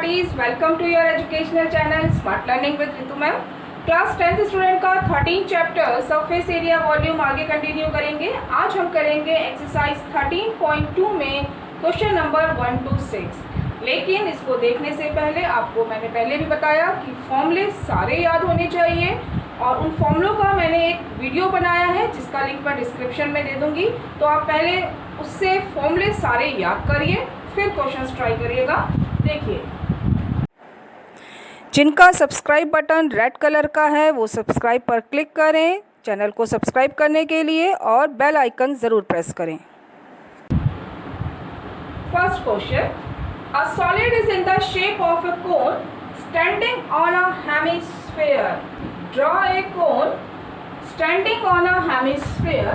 Smarties, welcome to your educational channel Smart Learning with Ritu ma'am. Class 10th student का 13 chapter surface area volume आगे continue करेंगे। आज हम करेंगे एक्सरसाइज 13.2 में क्वेश्चन नंबर 1 to 6। लेकिन इसको देखने से पहले आपको मैंने पहले भी बताया कि फॉर्मूले सारे याद होने चाहिए और उन फॉर्मूलों का मैंने एक वीडियो बनाया है जिसका लिंक मैं डिस्क्रिप्शन में दे दूंगी। तो आप पहले उससे फॉर्मूले सारे याद करिए, फिर क्वेश्चंस ट्राई करिएगा। देखिए, जिनका सब्सक्राइब बटन रेड कलर का है वो सब्सक्राइब पर क्लिक करें चैनल को सब्सक्राइब करने के लिए और बेल आइकन ज़रूर प्रेस करें। First question, a solid is in the shape of a cone standing on a hemisphere. Draw a cone standing on a hemisphere.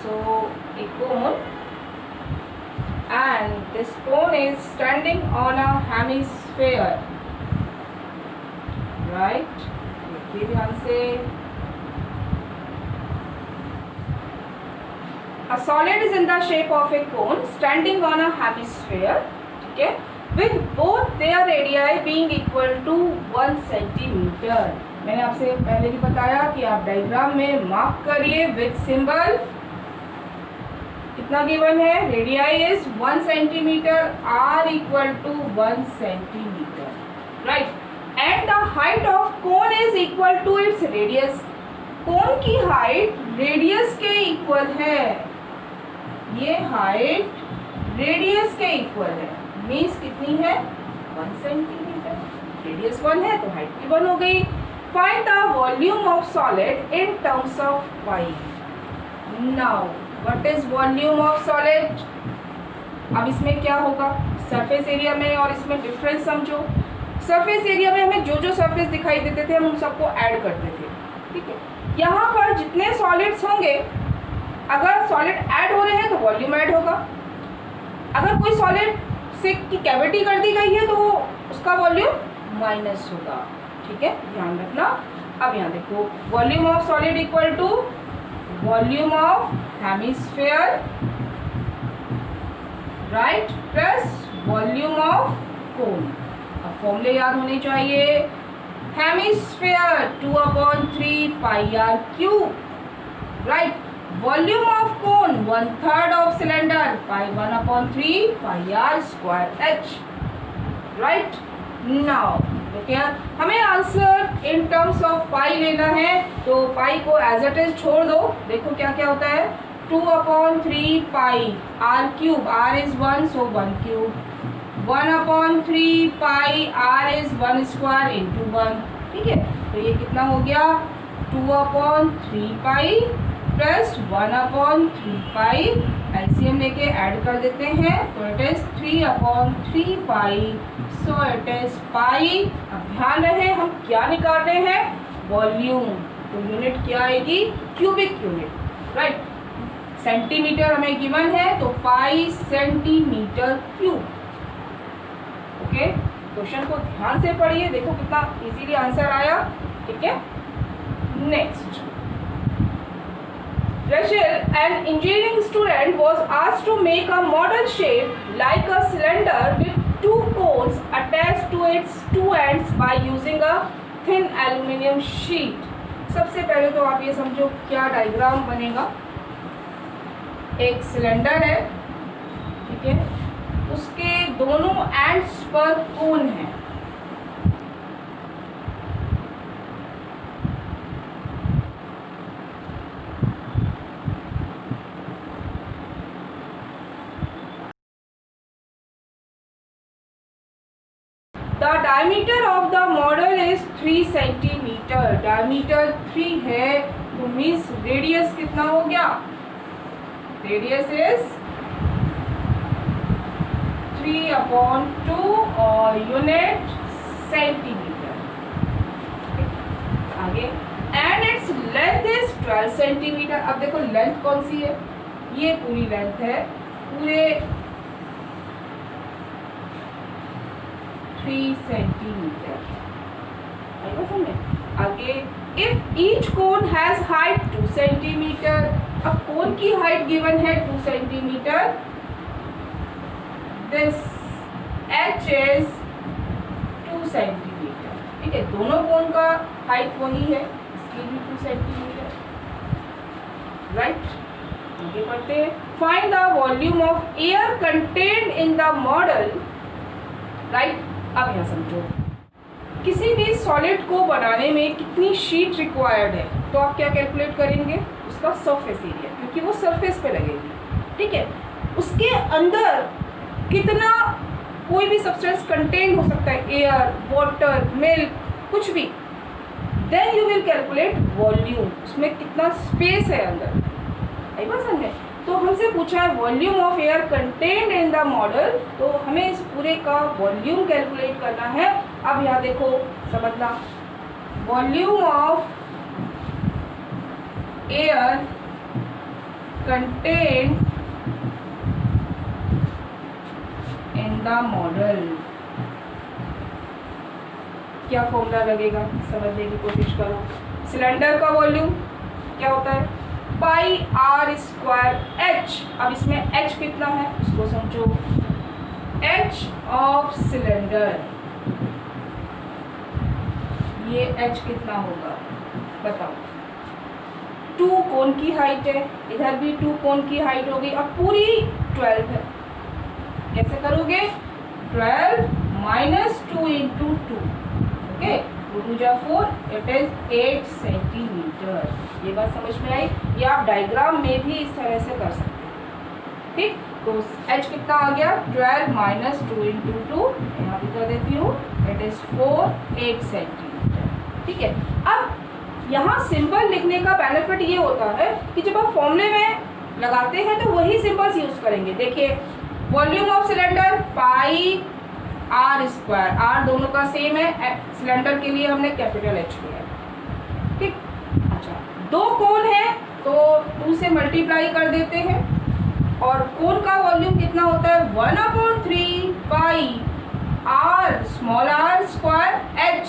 So A cone and this cone is standing on a hemisphere, right? देखिए ध्यान से, a solid is in the shape of a cone standing on a hemisphere, ठीक है, with both their radii being equal to 1 centimeter। मैंने आपसे पहले भी बताया कि आप डायग्राम में मार्क करिए विद सिंबल। कितना गिवन है? Radii is 1 centimetre, r equal to 1 centimetre, right. And the height of cone is equal to its radius. Cone की हाइट रेडियस के इक्वल है। ये हाइट रेडियस के इक्वल है, मीन्स कितनी है? 1 सेंटीमीटर। रेडियस 1 है तो हाइट भी 1 हो गई। Find the volume of solid in terms of pi. Now what is volume of solid? अब इसमें क्या होगा, सरफेस एरिया में और इसमें डिफरेंस समझो। सरफेस एरिया में हमें जो जो सरफेस दिखाई देते थे हम उन सबको ऐड करते थे, ठीक है। यहाँ पर जितने सॉलिड्स होंगे, अगर सॉलिड ऐड हो रहे हैं तो वॉल्यूम ऐड होगा। अगर कोई सॉलिड से की कैविटी कर दी गई है तो उसका वॉल्यूम माइनस होगा, ठीक है, ध्यान रखना। अब यहाँ देखो, volume of solid equal to volume of hemisphere, right, plus volume of cone. अब फॉर्मूले याद होने चाहिए। Hemisphere 2/3 pi are cube, right. Volume of cone 1/3 of cylinder, pi 1/3 pi are square H, right. Now क्या हमें answer in terms of pi लेना है, तो पाई को एज इट इज छोड़ दो। देखो क्या क्या होता है, 2/3 pi are cube, r is 1 so 1 cube, 1/3 pi r is 1 square into 1, ठीक है। तो ये कितना हो गया, 2/3 पाई प्लस 1/3 पाई। एलसीएम लेके ऐड कर देते हैं तो it is 3/3 pi, so it is pi. अब ध्यान रहे हम क्या निकाल रहे हैं, वॉल्यूम। तो यूनिट क्या आएगी, क्यूबिक यूनिट, राइट। सेंटीमीटर हमें गिवन है तो पाई सेंटीमीटर क्यूब। ओके, क्वेश्चन को ध्यान से पढ़िए, देखो कितना इजीली आंसर आया, ठीक है। Next, Rachel, an engineering student, was asked to make a model shape like a cylinder with 2 cones attached to its 2 ends by using a thin aluminum sheet। सबसे पहले तो आप ये समझो क्या डायग्राम बनेगा। एक सिलेंडर है, ठीक है, उसके दोनों एंड्स पर कोन है। The diameter of the model is 3 centimeter। Diameter 3 है तो मीन्स रेडियस कितना हो गया, रेडियस इज 3/2 और यूनिट सेंटीमीटर। आगे, and its length is 12 centimetre. अब देखो लेंथ कौन सी है, ये पूरी लेंथ है, पूरे 3 सेंटीमीटर। आएगा समझ? आगे, if each cone has height 2 centimetre. अब कोन की हाइट गिवन है 2 centimetre, this h is centimetre. ठीक है, दोनों कोन का हाइट वही है, इसकी भी 2 सेंटीमीटर। राइट, आगे बढ़ते हैं। Find the volume of air contained in the model. Right, अब यहाँ समझो, किसी भी सॉलिड को बनाने में कितनी शीट रिक्वायर्ड है, तो आप क्या कैलकुलेट करेंगे, उसका सरफेस एरिया, क्योंकि वो सरफेस पे लगेगी। ठीक है, उसके अंदर कितना कोई भी सब्सटेंस कंटेन हो सकता है, एयर, वाटर, मिल्क, कुछ भी, then you will calculate volume, उसमें कितना स्पेस है अंदर। आई बात समझे? तो हमसे पूछा है volume of air contained in the model, तो हमें इस पूरे का वॉल्यूम कैलकुलेट करना है। अब यहाँ देखो, समझना, volume of air contained in the model, क्या फॉर्मूला लगेगा, समझने की कोशिश करो। सिलेंडर का वॉल्यूम क्या होता है, पाई आर स्क्वायर एच। अब इसमें एच कितना है उसको समझो, एच ऑफ सिलेंडर, ये एच कितना होगा बताओ। 2 कोन की हाइट है, इधर भी 2 कोन की हाइट होगी, अब पूरी 12 है, कैसे करोगे, 12 माइनस 2 इंटू 2, ओके, 2 जा 4, इट इज 8 सेंटीमीटर। ये बात समझ में आई? ये आप डायग्राम में भी इस तरह से कर सकते हैं। ठीक, तो h कितना आ गया, 12 माइनस 2 इंटू 2, यहाँ भी कर देती हूँ, इट इज 8 सेंटीमीटर। ठीक है, अब यहाँ सिंबल लिखने का बेनिफिट ये होता है कि जब आप फॉर्मूले में लगाते हैं तो वही सिंबल्स यूज करेंगे। देखिए, volume of cylinder pi are square, R दोनों का सेम है, सिलेंडर के लिए हमने कैपिटल एच लिया है। ठीक, अच्छा, 2 कोन है तो 2 से मल्टीप्लाई कर देते हैं, और कोन का वॉल्यूम कितना होता है, 1/3 pi r small r square h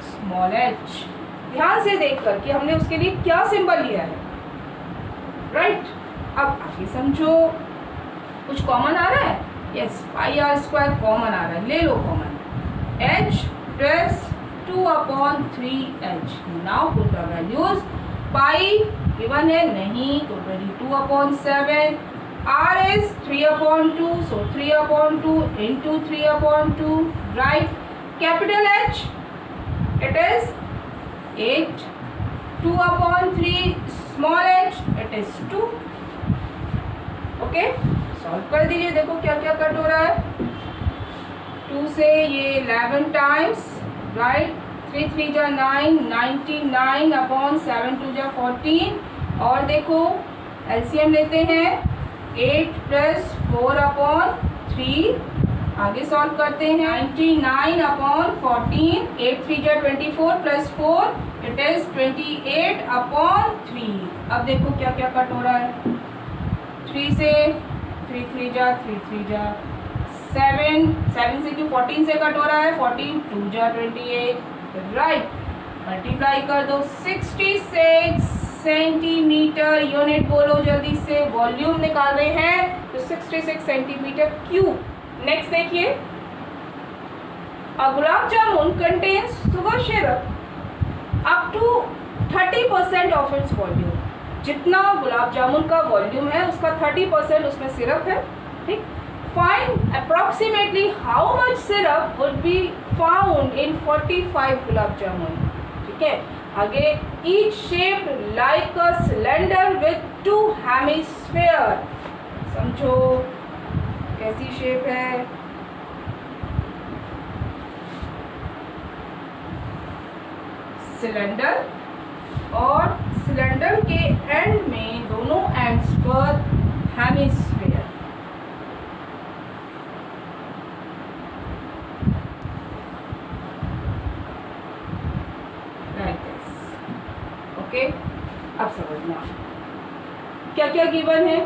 small h. ध्यान से देख कर कि हमने उसके लिए क्या सिंबल लिया है। राइट, अब आगे समझो, कुछ कॉमन आ रहा है, yes, pi are square common आ रहा है, ले लो common, h plus 2/3h। Now put the values, pi given है नहीं तो 22/7, r is 3/2, so 3/2 into 3/2, right? Capital H, it is 8, 2/3, small h, it is 2. Okay, solve कर दीजिए, देखो क्या क्या कट हो रहा है। 2 से ये 11 टाइम्स, राइट, 3 3 जा 9, 99/7, 2 जा 14, और देखो एलसीएम लेते हैं, 8 प्लस 4/3, आगे सॉल्व करते हैं, 99/14, 8 3 जा 24 प्लस 4, इट इज 28/3। अब देखो क्या क्या कट हो रहा है, 3 से 3 3 जा 3 3 जा 7, 7 से 14 से कट हो रहा है, 14 2 जा 28, राइट, मल्टीप्लाई कर दो, 66 सेंटीमीटर। यूनिट बोलो जल्दी से, वॉल्यूम निकाल रहे हैं तो 66 सेंटीमीटर क्यूब। नेक्स्ट देखिए, a gulab jamun contains sugar syrup up to 30% of its volume। जितना गुलाब जामुन का वॉल्यूम है उसका 30% उसमें सिरप है। ठीक, find approximately how much syrup would be found in 45 gulab jamun. ठीक है, आगे, each shaped like a cylinder with 2 hemisphere. समझो कैसी शेप है, सिलेंडर, और सिलेंडर के एंड में, दोनों एंड्स पर हेमिस्फीयर। Like this. ओके, अब समझना क्या क्या गिवन है।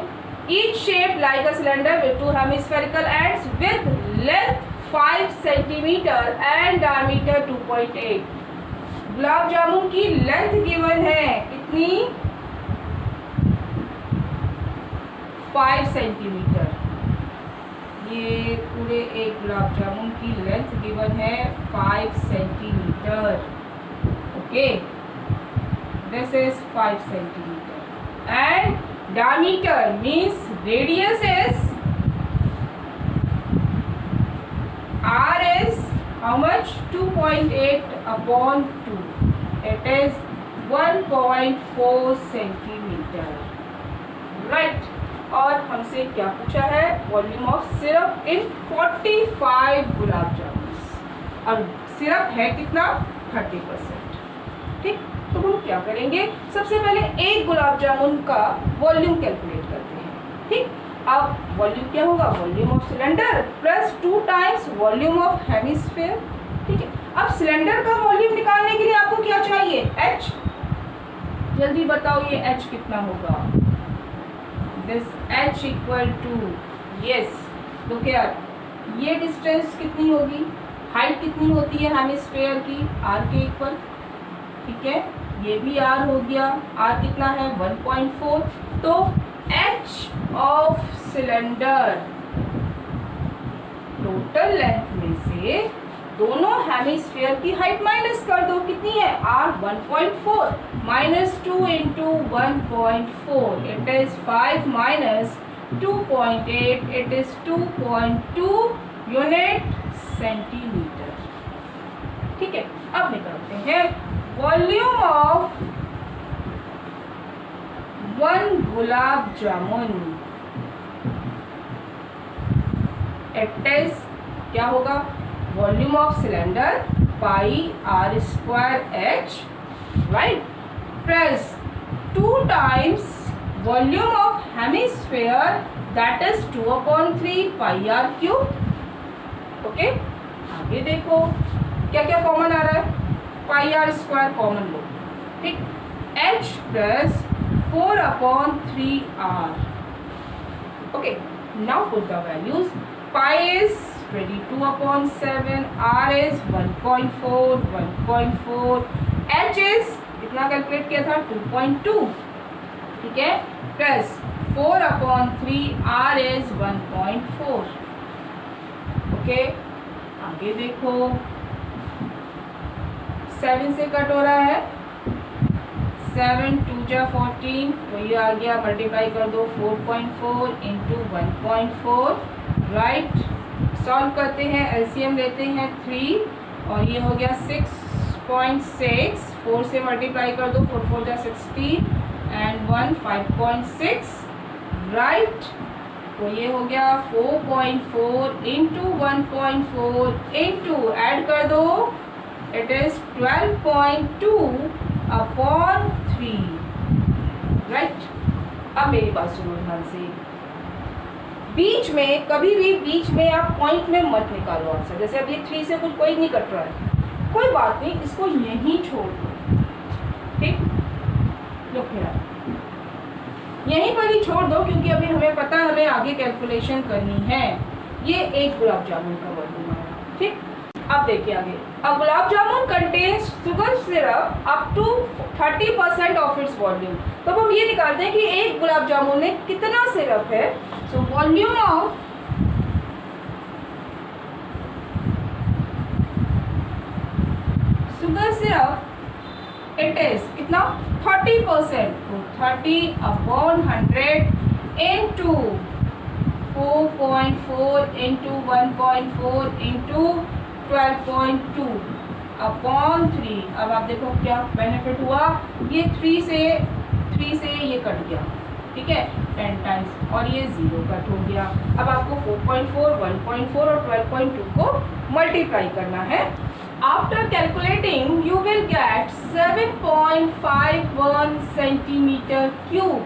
Each shape like a cylinder with 2 hemispherical ends with length 5 centimetre and diameter 2.8। Gulab jamun की लेंथ गिवन है कितनी, 5 सेंटीमीटर, ये पूरे एक गुलाब जामुन की लेंथ गिवन है 5 centimetre. Okay, this is 5 centimetre and diameter means radius is r is how much? 2.8 upon 2. It is 1.4 centimetre. Right. और हमसे क्या पूछा है? वॉल्यूम ऑफ सिरप इन 45 गुलाब जामुन. और सिरप है कितना? 30%. ठीक. तो हम क्या करेंगे? सबसे पहले एक गुलाब जामुन का वॉल्यूम कैलकुलेट करते हैं. ठीक. अब वॉल्यूम क्या होगा? Volume of cylinder plus 2 times volume of hemisphere. ठीक है. अब सिलेंडर का वॉल्यूम निकालने के लिए आपको क्या चाहिए? h. जल्दी बताओ ये h कितना होगा? This h equal to, yes, तो क्या ये डिस्टेंस कितनी होगी? हाइट कितनी होती है हेमिस्फीयर की? r के इक्वल. ठीक है, ये भी r हो गया. r कितना है? 1.4. तो h of cylinder total length में से दोनों हेमिस्फीयर की हाइट माइनस कर दो. कितनी है? r 1.4 minus 2 into 1.4. It is 5 minus 2.8. It is 2.2 unit centimetre. ठीक है. अब निकालते हैं volume of 1 gulab jamun. It is क्या होगा? Volume of cylinder pi r square h, right, plus 2 times volume of hemisphere that is 2/3 pi r cube. Okay. आगे देखो क्या क्या कॉमन आ रहा है? पाई r स्क्वायर कॉमन लो. ठीक. h plus 4/3r. Okay. Now put the values. Pi is 22/7, r is 1.4, 1.4, h is कितना calculate किया था? 2.2. ठीक है, प्लस 4/3, r is 1.4. ओके. आगे देखो 7 से कट हो रहा है. 7 2 जा 14, तो ये आ गया. मल्टीप्लाई कर दो. 4.4 इंटू 1.4. राइट. सॉल्व करते हैं. एलसीएम लेते हैं 3 और ये हो गया 6.6. 4 से मल्टीप्लाई कर दो. 4 4 जा 16 एंड 1 5.6. राइट. तो ये हो गया 4.4 इंटू 1.4 इंटू ऐड कर दो. It is 12.2 upon 3. राइट. अब मेरी बात सुनो ध्यान से. बीच में कभी भी बीच में आप पॉइंट में मत निकालो आंसर. जैसे अब ये 3 से कुछ कोई नहीं कट रहा है, कोई बात नहीं, इसको यहीं छोड़ दो. ठीक. लो फिर यहीं पर ही छोड़ दो, क्योंकि अभी हमें पता है हमें आगे कैलकुलेशन करनी है. ये एक गुलाब जामुन का वॉल्यूम आया. ठीक. अब देखिए आगे. अब gulab jamun contains sugar syrup up to 30% of its volume. तो अब हम ये निकालते हैं कि एक गुलाब जामुन में कितना सिरप है. So volume of sugar syrup it is कितना? 30%. तो 30/100 इंटू 4.4 इंटू 1.4 इंटू 12.2 अपॉन 3. अब आप देखो क्या बेनिफिट हुआ. ये 3 से ये कट गया. ठीक है, 10 टाइम्स, और ये 0 कट हो गया. अब आपको 4.4, 1.4 और 12.2 को मल्टीप्लाई करना है. After calculating you will gate 7.51 centimetre cube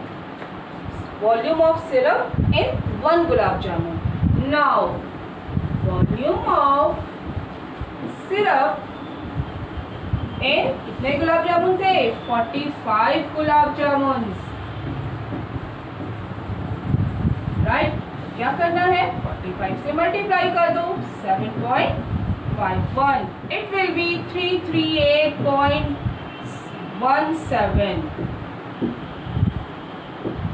volume of syrup in 1 gulab jamun. Now volume of syrup इन कितने गुलाब जामुन थे? 45 गुलाब जामुन. राइट. क्या करना है? 45 से मल्टीप्लाई कर दो. 7.51. It will be 338.17.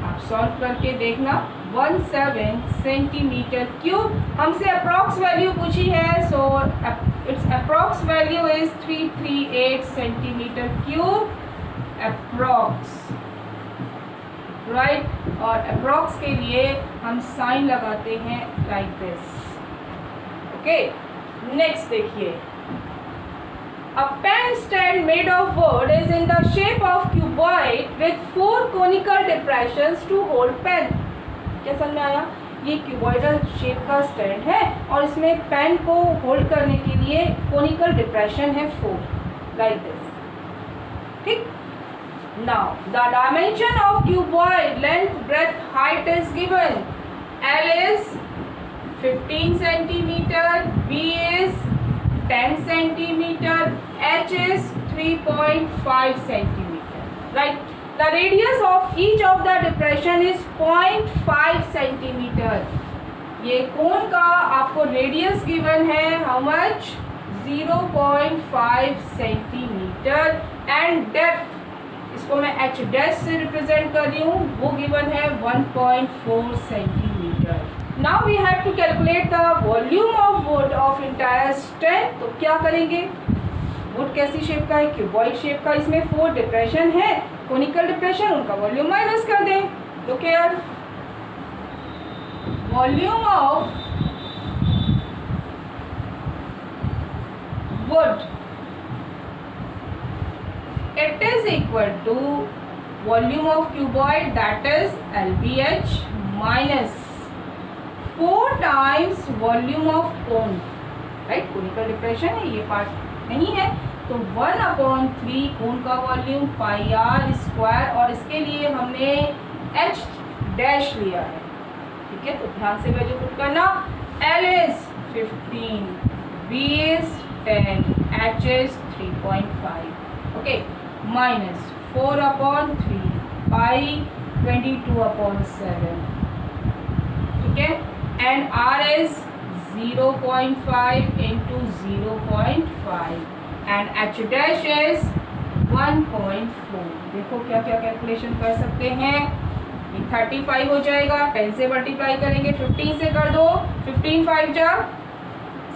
आप सॉल्व करके देखना. 17 सेंटीमीटर क्यूब। हमसे अप्रॉक्स वैल्यू पूछी है, so it's approx value is 338 centimetre cube approx, right. और अप्रॉक्स के लिए हम साइन लगाते हैं लाइक दिस, ओके। नेक्स्ट देखिए, a pen stand made of wood is in the shape of cuboid with 4 conical depressions to hold pen। क्या समझ में आया? ये क्यूबॉइडल शेप का स्टैंड है और इसमें पेन को होल्ड करने के लिए कोनिकल डिप्रेशन है 4, लाइक दिस, ठीक। Now the dimension of cuboid length breadth height is given. L is 15 centimetre, B is 10 centimeter, H is 3.5 centimeter, right? The radius of each of the depression is 0.5 centimeter। ये कोण का आपको radius given है, how much? 0.5 centimetre. And depth, इसको मैं H dash से represent कर रही हूँ, वो गिवन है 1.4 centimetre. Now we have to calculate the volume of wood of entire stand। तो क्या करेंगे? वुड कैसी शेप का है? क्यूबॉइड शेप का, इसमें 4 डिप्रेशन है, कोनिकल डिप्रेशन, उनका वॉल्यूम माइनस कर दें। Look here, volume of wood, it is equal to volume of cuboid, that is LBH minus 4 times volume of cone, right. Conical depression है, ये पार्ट नहीं है, तो 1/3 कोन का वॉल्यूम पाई आर स्क्वायर, और इसके लिए हमने H डैश लिया है, ठीक है। तो ध्यान से वैल्यू पुट करना। L is 15, B is 10, H is 3.5, okay, minus 4/3 पाई 22/7, ठीक है। And R is 0.5 into 0.5 and H dash is 1.4। देखो क्या क्या कैलकुलेशन कर सकते हैं। ये 35 हो जाएगा, 10 से मल्टीप्लाई करेंगे, 15 से कर दो, 15 5 जा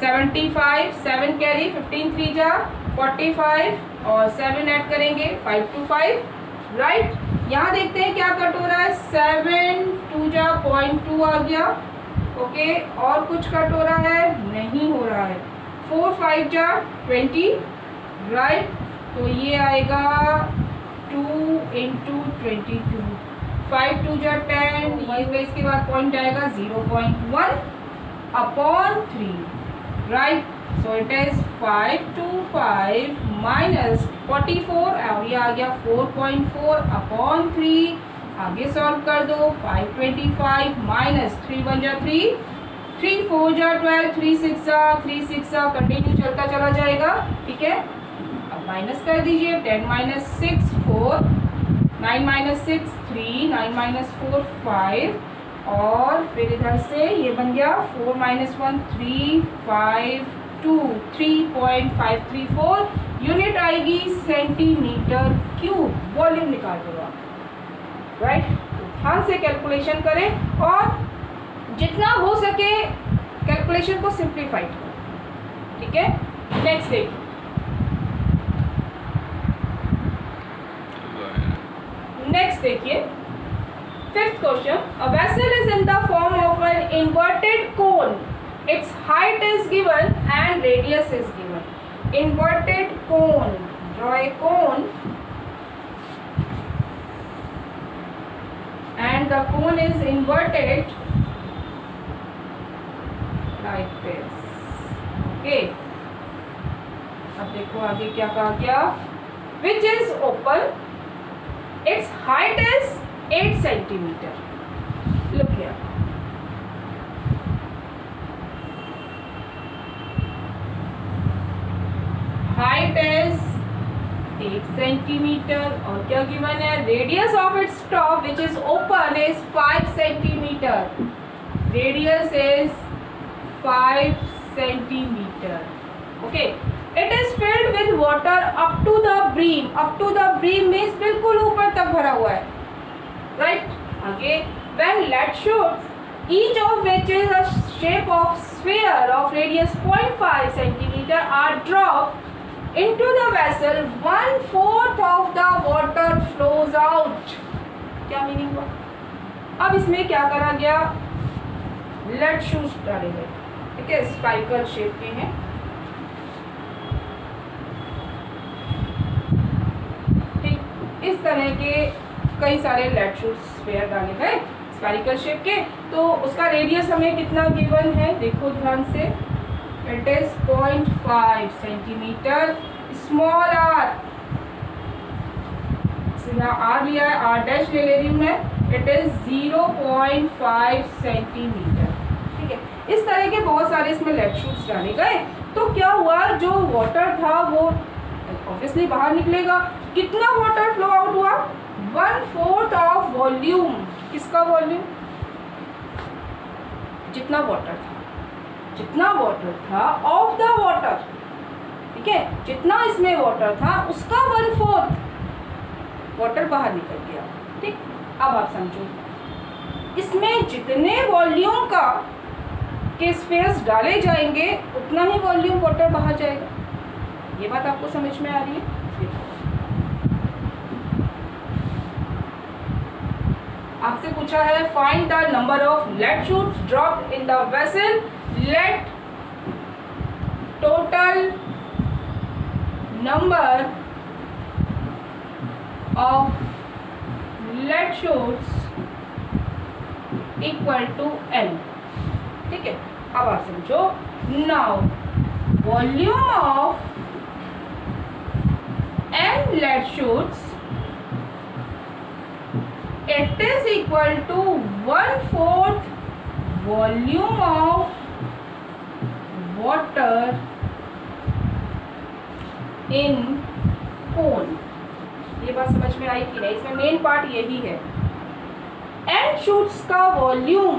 75, 7 कैरी, 15 3 जा 45 और 7 ऐड करेंगे 5 to 5, राइट। यहाँ देखते हैं क्या कट हो रहा है, 7 2 जा 0.2 आ गया, ओके। और कुछ कट हो रहा है? नहीं हो रहा है। 4 5 जा 20, राइट। तो ये आएगा 2 into 22, 5 2 जा 10, ये इसके बाद पॉइंट आएगा 0.1/3, right. So it is 5 2 5 minus 44, और ये आ गया 4.4/3। आगे सॉल्व कर दो, 525 माइनस 3 1 जा 3, 3 4 जा 12, 3 6 जा 3 6 जा, कंटिन्यू चलता चला जाएगा, ठीक है। अब माइनस कर दीजिए, 10 माइनस 6 4, 9 माइनस 6 3, 9 माइनस 4 5, और फिर इधर से ये बन गया 4 माइनस 1 3 5 2, 3.534 यूनिट आएगी सेंटीमीटर क्यूब। वॉल्यूम निकाल दो आप, राइट। ध्यान से कैलकुलेशन करें और जितना हो सके कैलकुलेशन को सिंप्लीफाई करें, ठीक है। नेक्स्ट देखिए, fifth question. A vessel is in the form of an inverted cone, it's height is given and radius is given. Inverted cone, draw a cone and the cone is inverted like this, okay। अब देखो आगे क्या कहा गया, which is open, its height is 8 centimeter। look here, height is 8 centimetre, और क्या given है, radius of its top which is open is 5 centimetre, radius is 5 centimetre, okay. It is filled with water up to the brim, up to the brim means बिल्कुल ऊपर तक भरा हुआ है, right. आगे, when lead shoots each of which is a shape of sphere of radius 0.5 centimeter are dropped into the vessel, 1/4 of the water flows out. क्या meaning हुआ? अब इसमें क्या करा गया, लेड शूज डाले गए, ठीक है, स्पाइकल शेप के हैं, ठीक, इस तरह के कई सारे लेड शूज स्फीयर डाले गए स्फेरिकल शेप के। तो उसका रेडियस हमें कितना गिवन है, देखो ध्यान से, it is 0.5 centimetre, small R, यहाँ आर लिया है, आर डैश ले रही हूँ मैं, इट इज 0.5 सेंटीमीटर, ठीक है। इस तरह के बहुत सारे इसमें लेड शूट्स डाले गए। तो क्या हुआ, जो वाटर था वो ऑब्वियसली बाहर निकलेगा। कितना वाटर फ्लो आउट हुआ, 1/4 ऑफ वॉल्यूम, किसका वॉल्यूम, जितना वाटर था ऑफ द वाटर, ठीक है, जितना इसमें वाटर था उसका 1/4 वाटर बाहर निकल गया, ठीक। अब आप समझो, इसमें जितने वॉल्यूम का के स्फीयर्स डाले जाएंगे उतना ही वॉल्यूम वाटर बाहर जाएगा। ये बात आपको समझ में आ रही है? आपसे पूछा है find the number of lead shoots dropped in the vessel, let total number of lead shoots equal to n, ठीक है। अब आप समझो, now volume of n lead shoots, it is equal to 1/4 volume of water in cone। ये बात समझ में आई कि नहीं? इसमें मेन पार्ट यही है, n shoots का वॉल्यूम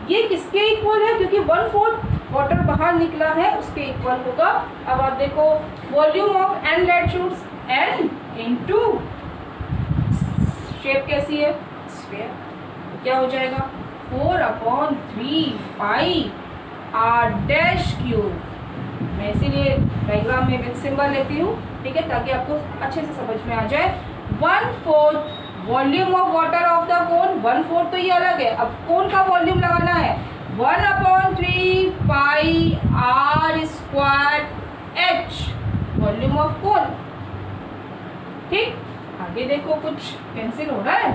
ये किसके इक्वल है, क्योंकि 1/4 वाटर बाहर निकला है, उसके इक्वल होगा। अब आप देखो, volume of n lead shoots, n into shape कैसी है, स्फीयर, क्या हो जाएगा 4/3 पाई r डैश क्यूब। मैं इसीलिए डायग्राम में विद सिंबल लेती हूँ, ठीक है, ताकि आपको अच्छे से समझ में आ जाए। 1/4 volume of water of the cone, 1/4 तो ये अलग है, अब कोन का वॉल्यूम लगाना है, 1/3 पाई r square h volume of कोन, ठीक। आगे देखो, कुछ कैंसिल हो रहा है,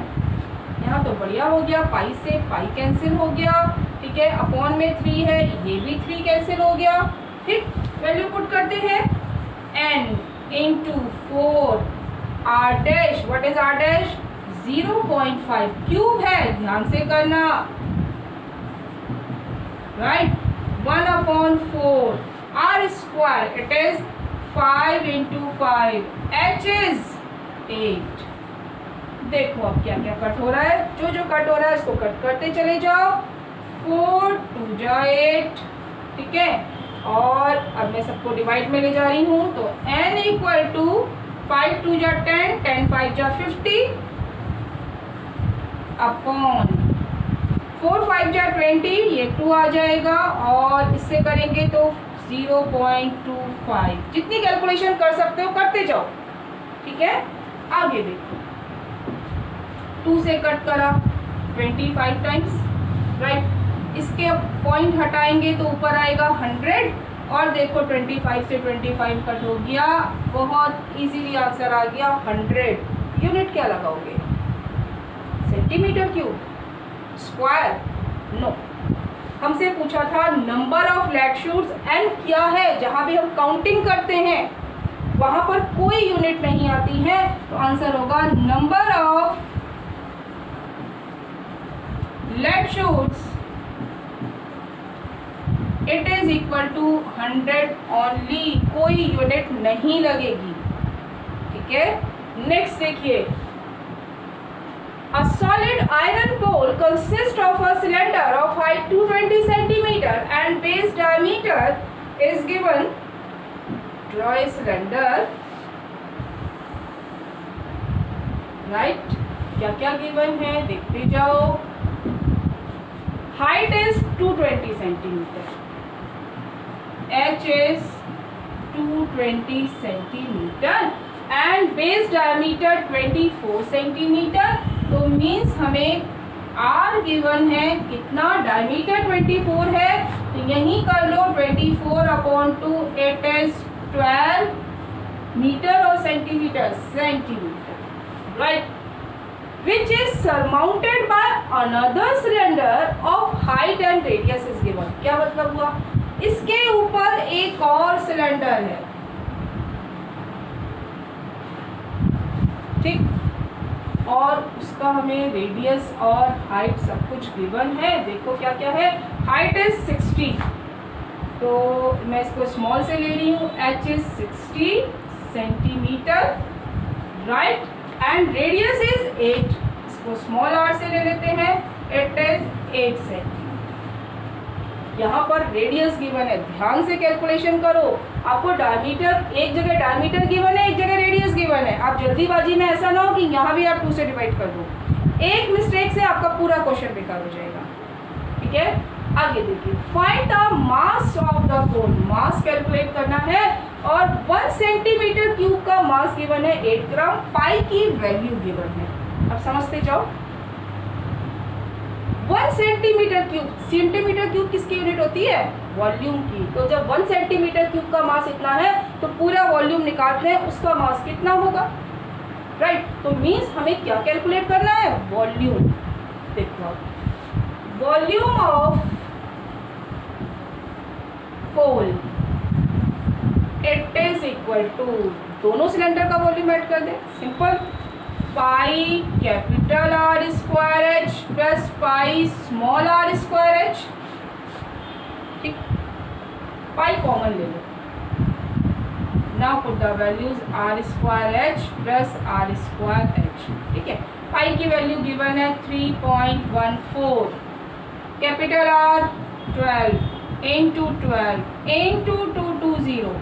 यहाँ तो बढ़िया हो गया, पाई से पाई कैंसिल हो गया, ठीक है, अपॉन में 3 है, ये भी 3 कैंसिल हो गया, ठीक। वैल्यू पुट करते हैं, n into 4 r dash, what is r dash, 0.5 cube है, ध्यान से करना, right, 1/4 r square, it is 5 into 5, h is 8। देखो अब क्या क्या कट हो रहा है, जो जो कट हो रहा है इसको कट करते चले जाओ, 4 2 जा 8, ठीक है। और अब मैं सबको डिवाइड में ले जा रही हूँ, तो n इक्वल टू 5 2 जा 10, 10 5 जा 50 अपॉन 4 5 जा 20, ये 2 आ जाएगा, और इससे करेंगे तो 0.25। जितनी कैलकुलेशन कर सकते हो करते जाओ, ठीक है। आगे देखो, 2 से कट करा 25 टाइम्स, राइट, इसके पॉइंट हटाएंगे तो ऊपर आएगा 100, और देखो 25 से 25 कट हो गया, बहुत इजीली आंसर आ गया 100। यूनिट क्या लगाओगे, सेंटीमीटर क्यूब, स्क्वायर, नो, हमसे पूछा था number of lead shoots, N क्या है, जहां भी हम काउंटिंग करते हैं वहां पर कोई यूनिट नहीं आती है, तो आंसर होगा number of lead shoots, it is equal to 100 only, कोई यूनिट नहीं लगेगी, ठीक है। नेक्स्ट देखिए, a solid iron pole consists of a cylinder of height 220 centimeter and base diameter is given, draw a cylinder, right, क्या क्या given है देखते जाओ, height is 220 centimeter, h is 220 centimeter and base diameter 24 centimeter। तो means हमें r given है, कितना diameter 24 है, तो यही कर लो 24/2, इट इज 12 मीटर और centimetre, right, which is surmounted by another cylinder of height and radius is given। क्या मतलब हुआ, इसके ऊपर एक और सिलेंडर है, ठीक, और उसका हमें रेडियस और हाइट सब कुछ गिवन है। देखो क्या क्या है, हाइट इज 60, तो मैं इसको स्मॉल से ले रही हूँ, h is 60 centimetre, right, and radius is 8, इसको स्मॉल r से ले लेते हैं, इट इज 8 सेंटीमीटर। यहाँ पर रेडियस गिवन है, ध्यान से कैलकुलेशन करो, आपको डायमीटर, एक जगह डायमीटर गिवन है, एक जगह रेडियस गिवन है, आप जल्दीबाजी में ऐसा ना हो कि यहाँ भी आप 2 से डिवाइड कर दो, एक मिस्टेक से आपका पूरा क्वेश्चन बेकार हो जाएगा, ठीक है। आगे देखिए, find the mass of the cone, mass calculate करना है और 1 सेंटीमीटर क्यूब का मास गिवन है 8 ग्राम, पाई की वैल्यू गिवन है। अब समझते जाओ, 1 सेंटीमीटर क्यूब किसकी यूनिट होती है, वॉल्यूम की। तो जब 1 सेंटीमीटर क्यूब का मास इतना है तो पूरा वॉल्यूम निकालते हैं, उसका मास कितना होगा, राइट। तो मीन्स हमें क्या कैलकुलेट करना है, वॉल्यूम। देखो, volume of cone, it is equal to, दोनों सिलेंडर का वॉल्यूम ऐड कर दे, simple, pi capital R square h plus pi small r square h, ठीक, पाई कॉमन ले लो, now put the values r square h plus r square h, ठीक है। Pi की वैल्यू गिवन है 3.14, capital R 12 into 12 into 220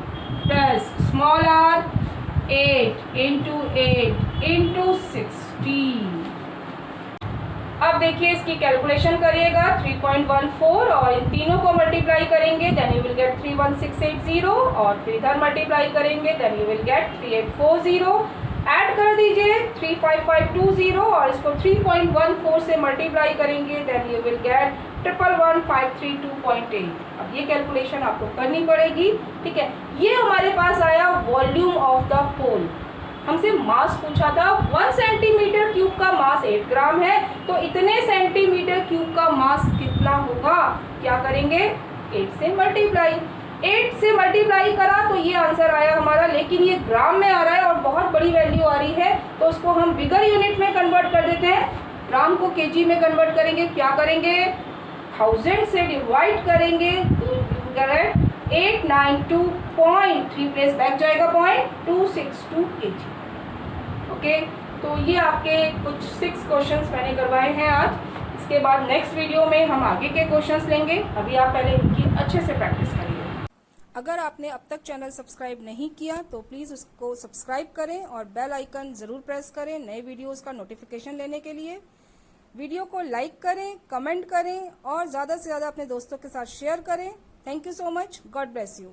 plus small r 8 into 8 into 16। अब देखिए इसकी कैलकुलेशन करिएगा, 3.14 और इन तीनों को मल्टीप्लाई करेंगे, देन यू विल गेट 31680 और फिर इधर मल्टीप्लाई करेंगे, then you will get 3840। Add कर दीजिए 35520 और इसको 3.14 से मल्टीप्लाई करेंगे, देन यू विल गेट 111532.8। अब ये कैलकुलेशन आपको करनी पड़ेगी, ठीक है। ये हमारे पास आया वॉल्यूम ऑफ द होल। हमसे मास पूछा था, 1 सेंटीमीटर क्यूब का मास 8 ग्राम है, तो इतने सेंटीमीटर क्यूब का मास कितना होगा, क्या करेंगे, 8 से मल्टीप्लाई, 8 से मल्टीप्लाई करा तो ये आंसर आया हमारा, लेकिन ये ग्राम में आ रहा है और बहुत बड़ी वैल्यू आ रही है, तो उसको हम बिगर यूनिट में कन्वर्ट कर देते हैं, ग्राम को केजी में कन्वर्ट करेंगे, क्या करेंगे, 1000 से डिवाइड करेंगे, 892.3 प्लेस बैक जाएगा 0.262 kg। ओके, तो ये आपके कुछ 6 क्वेश्चंस मैंने करवाए हैं आज। इसके बाद नेक्स्ट वीडियो में हम आगे के क्वेश्चंस लेंगे, अभी आप पहले इनकी अच्छे से प्रैक्टिस करिए। अगर आपने अब तक चैनल सब्सक्राइब नहीं किया तो प्लीज़ उसको सब्सक्राइब करें और बेल आइकन ज़रूर प्रेस करें नए वीडियोस का नोटिफिकेशन लेने के लिए। वीडियो को लाइक करें, कमेंट करें और ज़्यादा से ज़्यादा अपने दोस्तों के साथ शेयर करें। Thank you so much. God bless you.